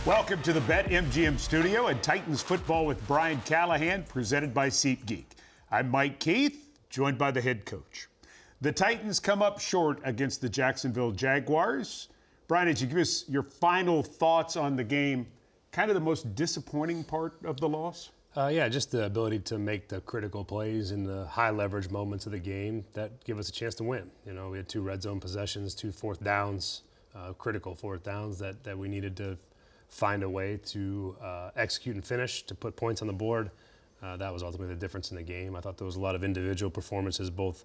Welcome to the BetMGM studio and Titans football with Brian Callahan, presented by SeatGeek. I'm Mike Keith, joined by the head coach. The Titans come up short against the Jacksonville Jaguars. Brian, did you give us your final thoughts on the game? Kind of the most disappointing part of the loss? Yeah, just the ability to make the critical plays in the high leverage moments of the game that give us a chance to win. You know, we had 2 red zone possessions, 2 fourth downs, critical fourth downs that we needed to find a way to execute and finish, to put points on the board. That was ultimately the difference in the game. I thought there was a lot of individual performances, both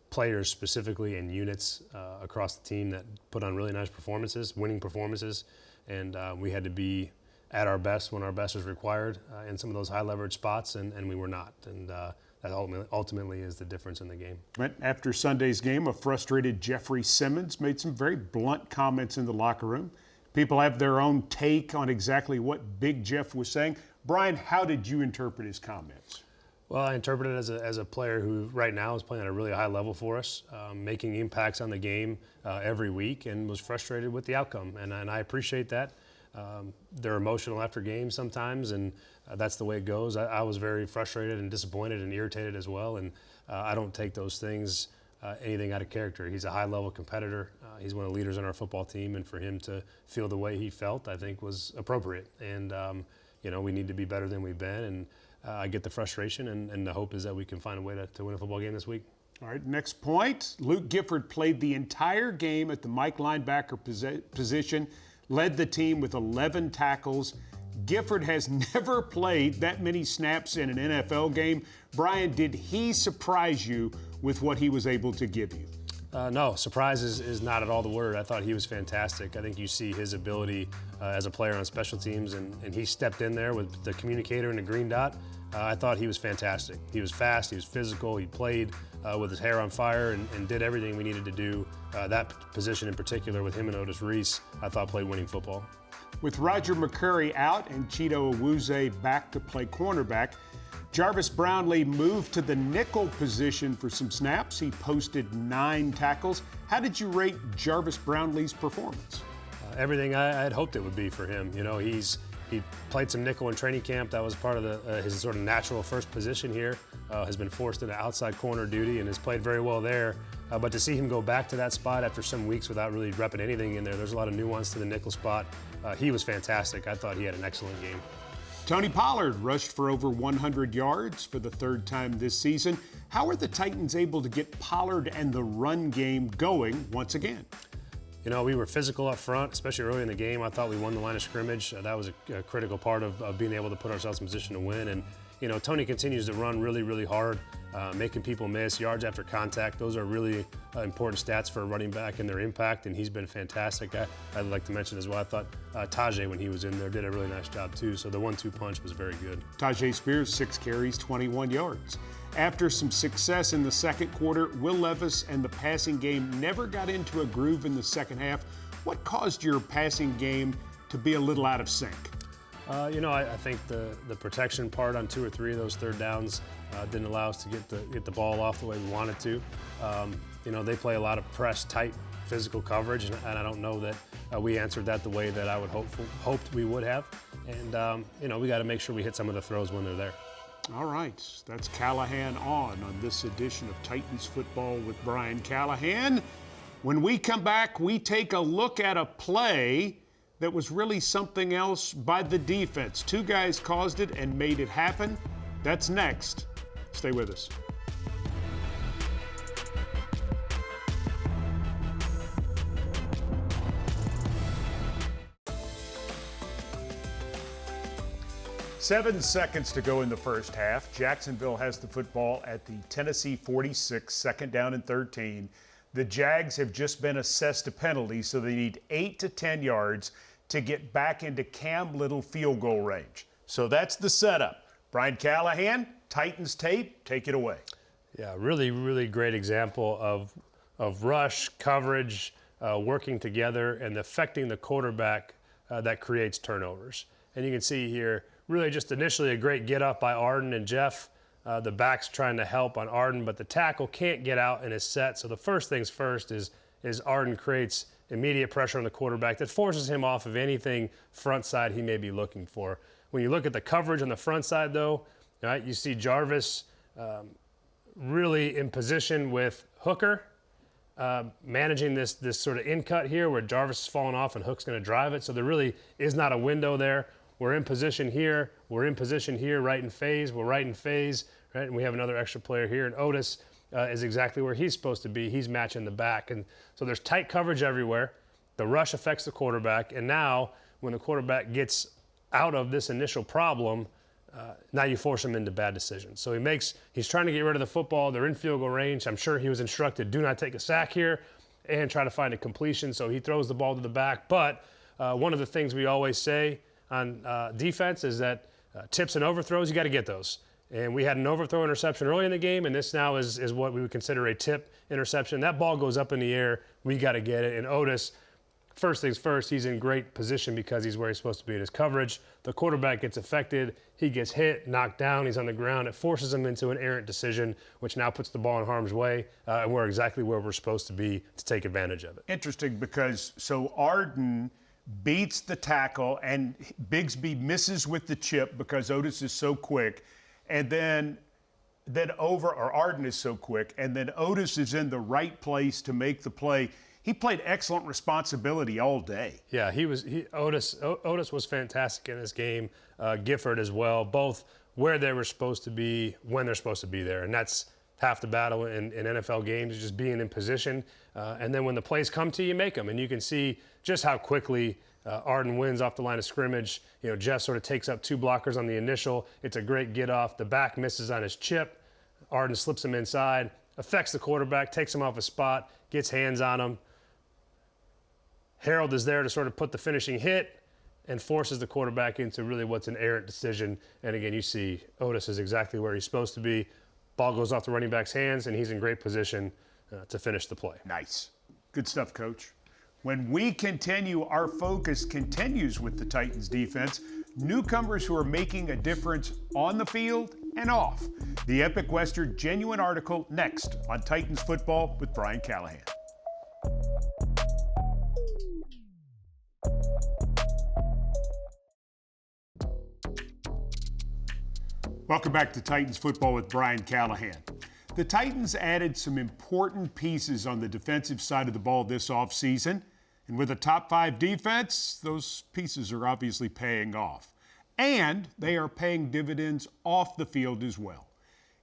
players specifically and units across the team that put on really nice performances, winning performances, and we had to be at our best when our best was required in some of those high leverage spots, and we were not. And that ultimately is the difference in the game. Right after Sunday's game, a frustrated Jeffrey Simmons made some very blunt comments in the locker room. People have their own take on exactly what Big Jeff was saying. Brian, how did you interpret his comments? Well, I interpret it as a player who right now is playing at a really high level for us, making impacts on the game every week, and was frustrated with the outcome. And I appreciate that. They're emotional after games sometimes, and that's the way it goes. I was very frustrated and disappointed and irritated as well, and I don't take those things anything out of character. He's a high-level competitor. He's one of the leaders on our football team, and for him to feel the way he felt, I think, was appropriate. And, you know, we need to be better than we've been, and I get the frustration, and the hope is that we can find a way to win a football game this week. All right, next point. Luke Gifford played the entire game at the Mike linebacker position, led the team with 11 tackles. Gifford has never played that many snaps in an NFL game. Brian, did he surprise you with what he was able to give you? No, surprise is not at all the word. I thought he was fantastic. I think you see his ability as a player on special teams, and he stepped in there with the communicator and the green dot. I thought he was fantastic. He was fast, he was physical, he played with his hair on fire and did everything we needed to do. That position in particular with him and Otis Reese, I thought played winning football. With Roger McCreary out and Cheeto Awuzie back to play cornerback, Jarvis Brownlee moved to the nickel position for some snaps. He posted 9 tackles. How did you rate Jarvis Brownlee's performance? Everything I had hoped it would be for him. You know, he played some nickel in training camp. That was part of his sort of natural first position here. Has been forced into outside corner duty and has played very well there. But to see him go back to that spot after some weeks without really repping anything in there's a lot of nuance to the nickel spot. He was fantastic. I thought he had an excellent game. Tony Pollard rushed for over 100 yards for the 3rd time this season. How are the Titans able to get Pollard and the run game going once again? You know, we were physical up front, especially early in the game. I thought we won the line of scrimmage. That was a critical part of being able to put ourselves in position to win. And, you know, Tony continues to run really, really hard, making people miss, yards after contact. Those are really important stats for a running back and their impact, and he's been fantastic. I'd like to mention as well, I thought Tajay, when he was in there, did a really nice job too. So the 1-2 punch was very good. Tajay Spears, 6 carries, 21 yards. After some success in the second quarter, Will Levis and the passing game never got into a groove in the second half. What caused your passing game to be a little out of sync? You know, I think the protection part on 2 or 3 of those third downs didn't allow us to get the ball off the way we wanted to. You know, they play a lot of press, tight, physical coverage, and I don't know that we answered that the way that I would hoped we would have. And you know, we got to make sure we hit some of the throws when they're there. All right, that's Callahan on this edition of Titans Football with Brian Callahan. When we come back, we take a look at a play that was really something else by the defense. 2 guys caused it and made it happen. That's next. Stay with us. Seven seconds to go in the first half. Jacksonville has the football at the Tennessee 46, 2nd down and 13. The Jags have just been assessed a penalty, so they need 8 to 10 yards to get back into Cam Little field goal range. So that's the setup. Brian Callahan, Titans tape, take it away. Yeah, really, really great example of rush, coverage, working together, and affecting the quarterback that creates turnovers. And you can see here, really just initially a great get up by Arden and Jeff. The back's trying to help on Arden, but the tackle can't get out and is set. So the first things first is Arden creates immediate pressure on the quarterback that forces him off of anything front side he may be looking for. When you look at the coverage on the front side, though, right, you see Jarvis really in position with Hooker, managing this sort of in-cut here where Jarvis is falling off and Hook's going to drive it. So there really is not a window there. We're in position here. We're in position here, right in phase. We're right in phase, right? And we have another extra player here. And Otis is exactly where he's supposed to be. He's matching the back. And so there's tight coverage everywhere. The rush affects the quarterback. And now when the quarterback gets out of this initial problem, now you force him into bad decisions. So he's trying to get rid of the football. They're in field goal range. I'm sure he was instructed, do not take a sack here and try to find a completion. So he throws the ball to the back. But one of the things we always say on defense is that tips and overthrows, you got to get those. And we had an overthrow interception early in the game, and this now is what we would consider a tip interception. That ball goes up in the air. We got to get it. And Otis, first things first, he's in great position because he's where he's supposed to be in his coverage. The quarterback gets affected. He gets hit, knocked down. He's on the ground. It forces him into an errant decision, which now puts the ball in harm's way. And we're exactly where we're supposed to be to take advantage of it. Interesting because Arden beats the tackle and Bigsby misses with the chip because Otis is so quick. And then Arden is so quick. And then Otis is in the right place to make the play. He played excellent responsibility all day. Yeah, Otis was fantastic in this game. Gifford as well, both where they were supposed to be, when they're supposed to be there. And that's half the battle in NFL games, is just being in position. And then when the plays come to you, make them. And you can see just how quickly Arden wins off the line of scrimmage. You know, Jeff sort of takes up two blockers on the initial. It's a great get off. The back misses on his chip. Arden slips him inside, affects the quarterback, takes him off his spot, gets hands on him. Harold is there to sort of put the finishing hit and forces the quarterback into really what's an errant decision. And again, you see Otis is exactly where he's supposed to be. Ball goes off the running back's hands, and he's in great position to finish the play. Nice. Good stuff, Coach. When we continue, our focus continues with the Titans defense. Newcomers who are making a difference on the field and off. The Epic Western Genuine article next on Titans football with Brian Callahan. Welcome back to Titans football with Brian Callahan. The Titans added some important pieces on the defensive side of the ball this offseason. And with a top 5 defense, those pieces are obviously paying off. And they are paying dividends off the field as well.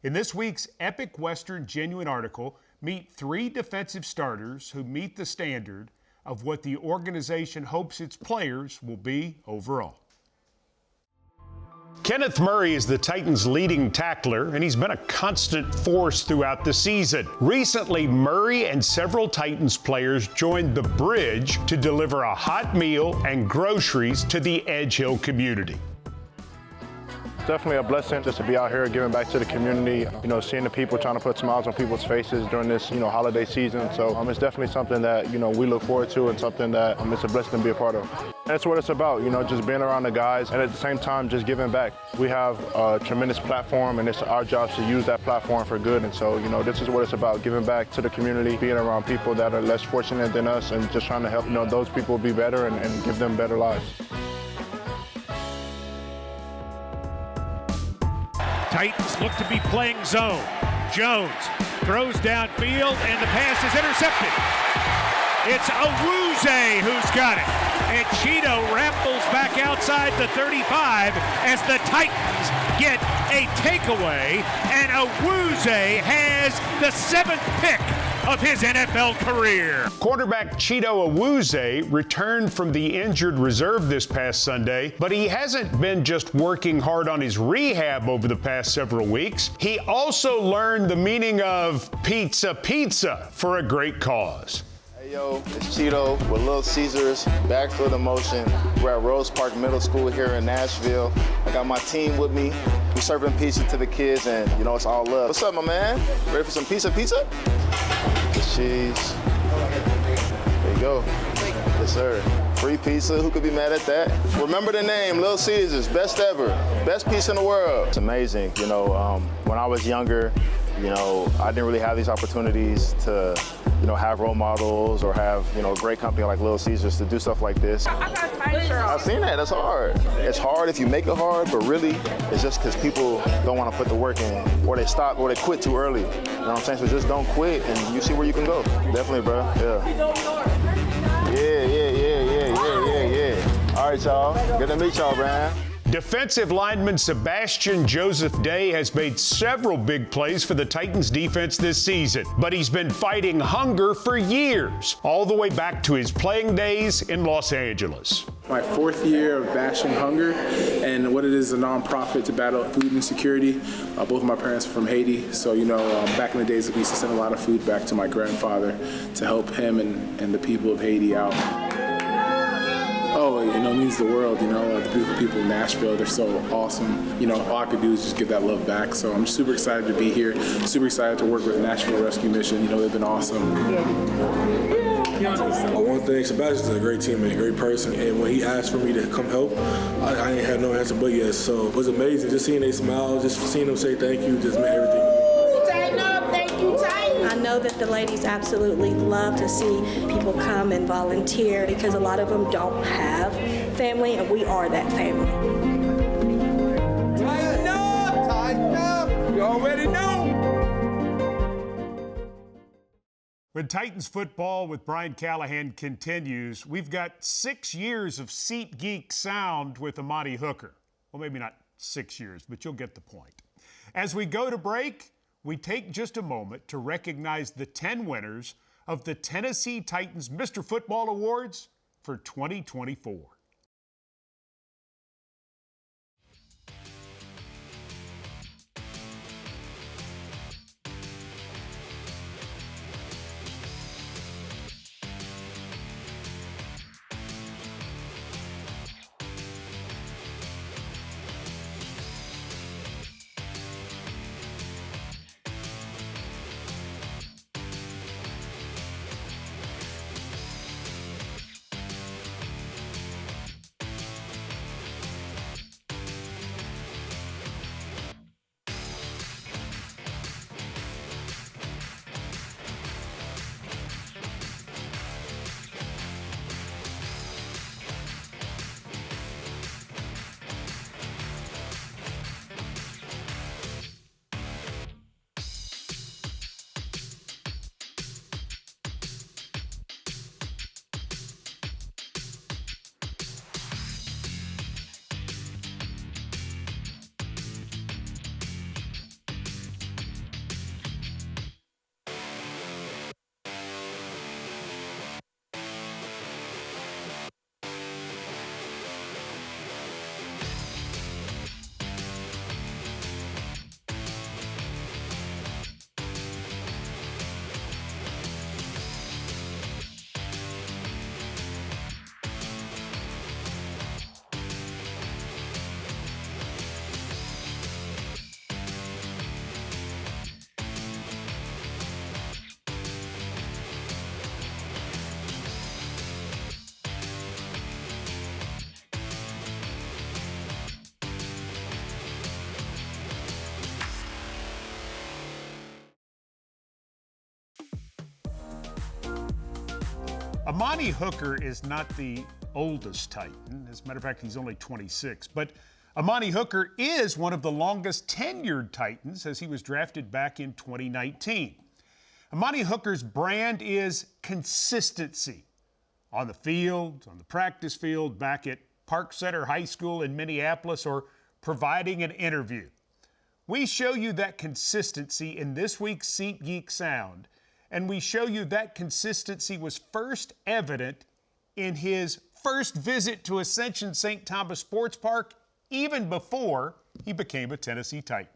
In this week's Epic Western Genuine article, meet 3 defensive starters who meet the standard of what the organization hopes its players will be overall. Kenneth Murray is the Titans' leading tackler, and he's been a constant force throughout the season. Recently, Murray and several Titans players joined the Bridge to deliver a hot meal and groceries to the Edge Hill community. Definitely a blessing just to be out here giving back to the community, seeing the people, trying to put smiles on people's faces during this, holiday season. So it's definitely something that, we look forward to and something that it's a blessing to be a part of. That's what it's about, just being around the guys and at the same time just giving back. We have a tremendous platform and it's our job to use that platform for good. And so, this is what it's about, giving back to the community, being around people that are less fortunate than us and just trying to help, those people be better and give them better lives. Titans look to be playing zone. Jones throws downfield, and the pass is intercepted. It's Awuzie who's got it. And Cheeto rambles back outside the 35 as the Titans get a takeaway, and Awuzie has the 7th pick of his NFL career. Quarterback Cheeto Awuzie returned from the injured reserve this past Sunday, but he hasn't been just working hard on his rehab over the past several weeks. He also learned the meaning of pizza for a great cause. Hey yo, it's Cheeto with Little Caesars, back for the motion. We're at Rose Park Middle School here in Nashville. I got my team with me. We're serving pizza to the kids and it's all love. What's up, my man? Ready for some pizza? Cheese. There you go. Yes, sir. Free pizza. Who could be mad at that? Remember the name, Little Caesars. Best ever. Best pizza in the world. It's amazing. When I was younger, You know, I didn't really have these opportunities to, you know, have role models or have, you know, a great company like Little Caesars to do stuff like this. I've seen that. That's hard. It's hard if you make it hard, but really, it's just because people don't want to put the work in, or they stop, or they quit too early. You know what I'm saying? So just don't quit, and you see where you can go. Definitely, bro. Yeah. All right, y'all. Good to meet y'all, man. Defensive lineman Sebastian Joseph Day has made several big plays for the Titans defense this season, but he's been fighting hunger for years, all the way back to his playing days in Los Angeles. My 4th year of bashing hunger, and what it is a nonprofit to battle food insecurity. Both of my parents are from Haiti, so back in the days we used to send a lot of food back to my grandfather to help him and the people of Haiti out. Oh, it means the world, the beautiful people of Nashville, they're so awesome. All I could do is just give that love back. So I'm super excited to be here, super excited to work with Nashville Rescue Mission. They've been awesome. One thing, Sebastian's a great teammate, great person, and when he asked for me to come help, I ain't had no answer but yes. So it was amazing, just seeing they smile, just seeing them say thank you, just meant everything. I know that the ladies absolutely love to see people come and volunteer because a lot of them don't have family, and we are that family. Tighten up, you already know. When Titans football with Brian Callahan continues, we've got 6 years of SeatGeek sound with Amani Hooker. Well, maybe not 6 years, but you'll get the point. As we go to break, we take just a moment to recognize the 10 winners of the Tennessee Titans Mr. Football Awards for 2024. Amani Hooker is not the oldest Titan. As a matter of fact, he's only 26. But Amani Hooker is one of the longest tenured Titans, as he was drafted back in 2019. Amani Hooker's brand is consistency. On the field, on the practice field, back at Park Center High School in Minneapolis, or providing an interview. We show you that consistency in this week's SeatGeek Sound, and we show you that consistency was first evident in his first visit to Ascension St. Thomas Sports Park, even before he became a Tennessee Titan.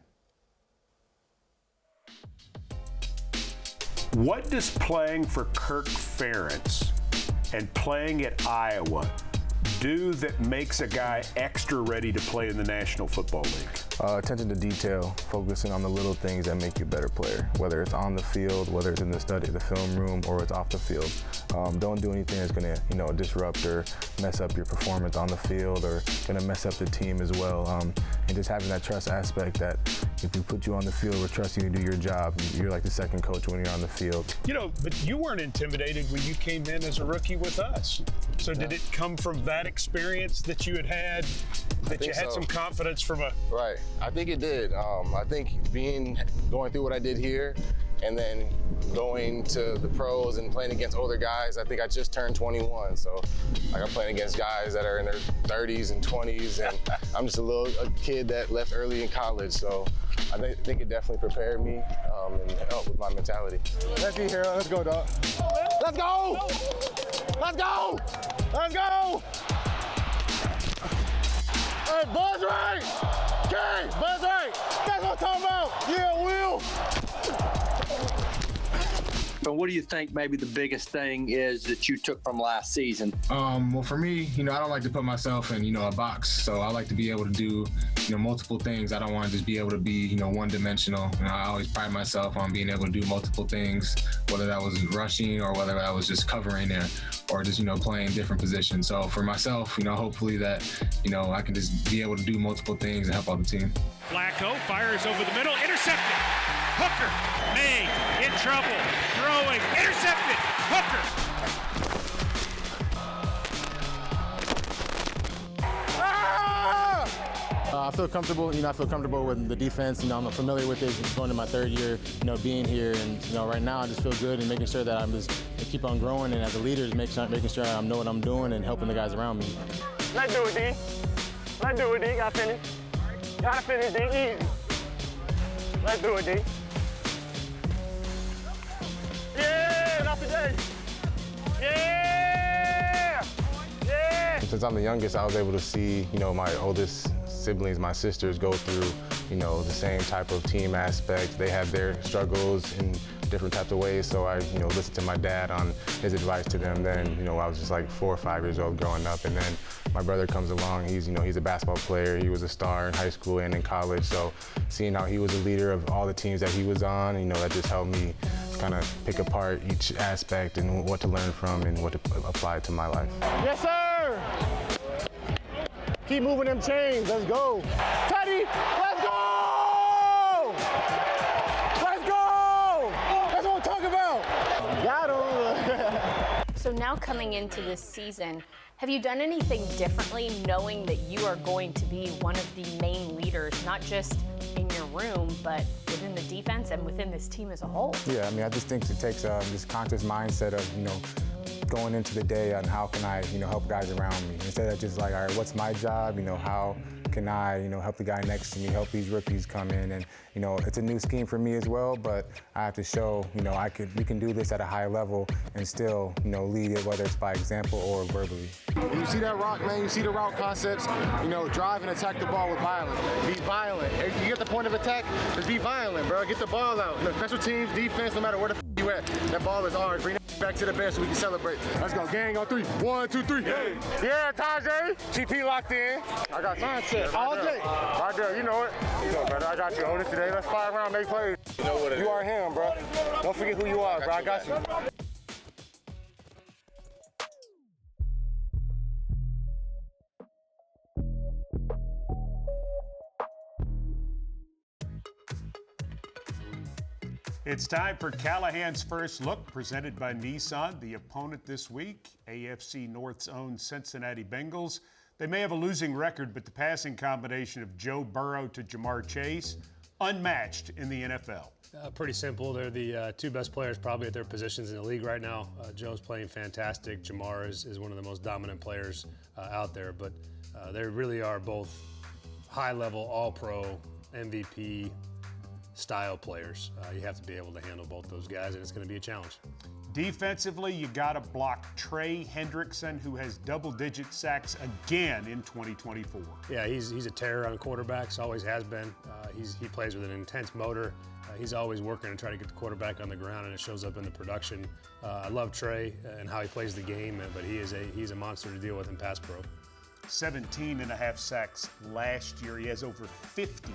What does playing for Kirk Ferentz and playing at Iowa do that makes a guy extra ready to play in the National Football League? Attention to detail, focusing on the little things that make you a better player, whether it's on the field, whether it's in the study, the film room, or it's off the field. Don't do anything that's going to, disrupt or mess up your performance on the field, or going to mess up the team as well. And just having that trust aspect that, if we put you on the field, we're trusting you to do your job. You're like the second coach when you're on the field. You know, but you weren't intimidated when you came in as a rookie with us. So did it come from that experience that you had, that you had some confidence from a... Right. I think it did. I think going through what I did here and then going to the pros and playing against older guys, I think I just turned 21. So I'm playing against guys that are in their 30s and 20s, and I'm just a kid that left early in college. So I think it definitely prepared me and helped with my mentality. Let's be here. Let's go, dog. Let's go! Let's go! Let's go! Hey, Buzz right! Okay, Buzz right! That's what I'm talking about! Yeah, Will! But what do you think maybe the biggest thing is that you took from last season? Well, for me, I don't like to put myself in, a box. So I like to be able to do, multiple things. I don't want to just be able to be, one-dimensional. I always pride myself on being able to do multiple things, whether that was rushing or whether that was just covering there or just, playing different positions. So for myself, hopefully that, I can just be able to do multiple things and help out the team. Flacco fires over the middle, intercepted. Hooker, May, in trouble, throwing, intercepted, Hooker. I feel comfortable. I feel comfortable with the defense. I'm familiar with it. Going to my third year, being here, and right now I just feel good and making sure that I'm just keep on growing, and as a leader, making sure I know what I'm doing and helping the guys around me. Let's do it, D. Let's do it, D. Gotta finish. Gotta finish, D. Easy. Let's do it, D. Yeah, that's the day. Yeah! Yeah! Since I'm the youngest, I was able to see, my oldest siblings, my sisters, go through, the same type of team aspects. They have their struggles in different types of ways, so I, listened to my dad on his advice to them then. I was just like 4 or 5 years old growing up, and then my brother comes along. He's a basketball player. He was a star in high school and in college, so seeing how he was a leader of all the teams that he was on, that just helped me kind of pick apart each aspect and what to learn from and what to apply to my life. Yes, sir! Keep moving them chains. Let's go. Teddy, let's go! Let's go! That's what I'm talking about. Got him. So now coming into this season, have you done anything differently knowing that you are going to be one of the main leaders, not just in your room, but within the defense and within this team as a whole? Yeah, I just think it takes this conscious mindset of, going into the day on how can I, help guys around me. Instead of just like, all right, what's my job? How can I, help the guy next to me, help these rookies come in? And, it's a new scheme for me as well, but I have to show, we can do this at a high level and still, lead it, whether it's by example or verbally. When you see that route, man, you see the route concepts, drive and attack the ball with violence. Be violent. If you get the point of attack, just be violent, bro. Get the ball out. Special teams, defense, no matter where the you at, that ball is ours. Bring that back to the bench so we can celebrate. Let's go, gang on 3. 1, 2, 3. Yeah, Tajay. GP locked in. I got mindset all day. Right there, you know it. Brother, I got you on it today. Let's fire around, make plays. You know what it is. You are him, bro. Don't forget who you are, bro. I got you. It's time for Callahan's First Look, presented by Nissan. The opponent this week, AFC North's own Cincinnati Bengals. They may have a losing record, but the passing combination of Joe Burrow to Jamar Chase, unmatched in the NFL. Pretty simple. They're the 2 best players probably at their positions in the league right now. Joe's playing fantastic. Jamar is one of the most dominant players out there, but they really are both high-level, all-pro, MVP style players. You have to be able to handle both those guys, and it's going to be a challenge. Defensively, you got to block Trey Hendrickson, who has double-digit sacks again in 2024. Yeah, he's a terror on quarterbacks, always has been. He plays with an intense motor. He's always working to try to get the quarterback on the ground, and it shows up in the production. I love Trey and how he plays the game, but he's a monster to deal with in pass pro. 17.5 sacks last year. He has over 50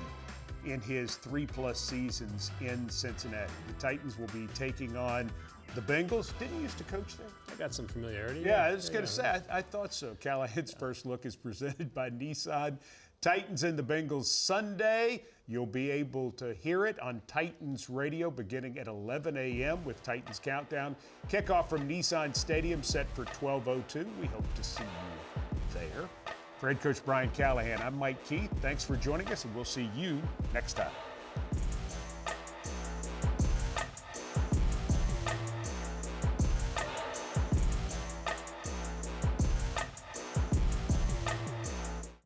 in his 3+ seasons in Cincinnati. The Titans will be taking on the Bengals. Didn't he used to coach there? I got some familiarity. Yeah, I was going to say, I thought so. Callahan's First Look is presented by Nissan. Titans and the Bengals Sunday. You'll be able to hear it on Titans Radio beginning at 11 a.m. with Titans Countdown. Kickoff from Nissan Stadium set for 12:02. We hope to see you there. For head coach Brian Callahan, I'm Mike Keith. Thanks for joining us, and we'll see you next time.